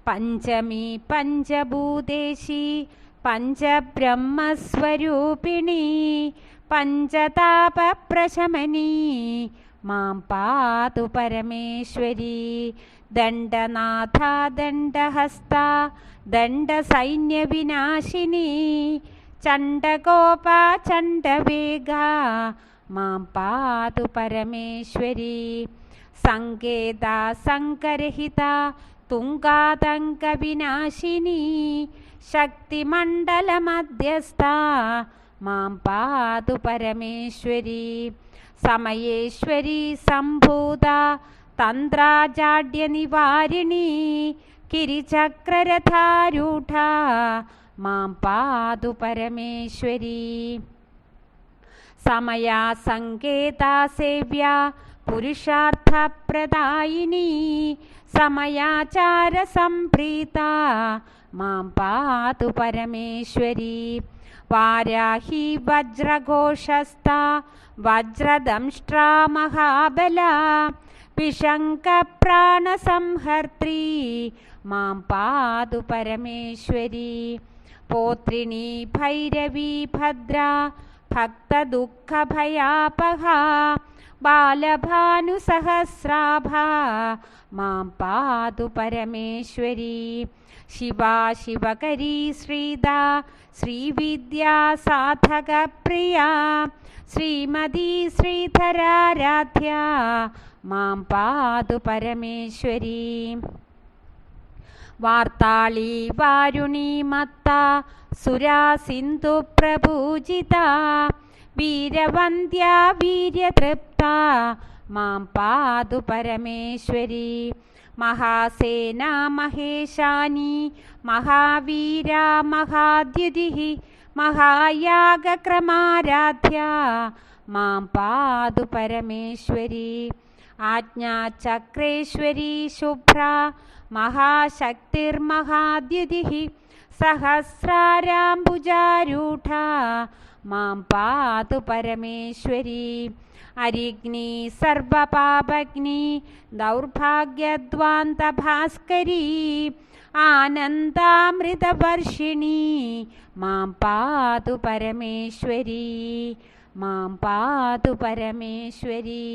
പഞ്ചമി പഞ്ചഭൂതേശി പഞ്ചബ്രഹ്മസ്വരൂപിണി പഞ്ചതാപപ്രശമനി മാം പാതു പരമേശ്വരി. ദണ്ഡനാഥ ദണ്ഡഹസ്ത ദണ്ഡസൈന്യവിനാശിനി ചണ്ഡകോപ ചണ്ഡവേഗ മാം പാതു പരമേശ്വരി. സങ്കേത സങ്കരഹിത തുംഗാതങ്കവിനാശിനി ശക്തിമണ്ഡലമധ്യസ്ഥ മാം പാതു പരമേശ്വരി. സമയേശ്വരി സംഭൂത തന്ത്രാജാഡ്യനിവാരിണി കിരിചക്രരഥാരൂഢ മാം പാതു പരമേശ്വരി. സമയാ സങ്കേതാ സേവ്യ പുരുഷാർത്ഥപ്രദായിനി സമയാചാര സംപ്രീത മാം പാതു പരമേശ്വരി. വാരാഹി വജ്രഘോഷസ്ഥ വജ്രദംഷ്ട്രാ മഹാബല വിശങ്കപ്രാണസംഹർത്രീ മാം പാതു പരമേശ്വരി. പോത്രിണീ ഭൈരവീ ഭദ്ര ഭക്തദുഃഖഭയാപഹ ബാലഭാനുസഹസ്രാഭ മാം പാതു പരമേശ്വരി. ശിവാ ശിവകരീ ശ്രീദ ശ്രീവിദ്യാ സാധകപ്രിയ ശ്രീമതി ശ്രീധരാരാധ്യ മാം പാതു പരമേശ്വരി. വാർത്താളി വാരുണീ മത്ത സുരാ സിന്ധു പ്രപൂജിത വീരവന്ദ്യ വീര്യതൃപ്ത മാം പാതു പരമേശ്വരി. മഹാസേന മഹേശാനി മഹാവീര മഹാദ്യുതിഃ മഹായാഗക്രമാരാധ്യ മാം പാതു പരമേശ്വരി. ആജ്ഞാചക്രേശ്വരി ശുഭ്ര മഹാശക്തിർമഹാദ്യുതിഃ സഹസ്രാരാംബുജാരൂഢ മാം പാതു പരമേശ്വരി. അരിഗ്നി സർവപാപഗ്നി ദൗർഭാഗ്യദ്വാന്തഭാസ്കരീ ആനന്ദാമൃതവർഷിണി മാം പാതു പരമേശ്വരി. മാം പാതു പരമേശ്വരി.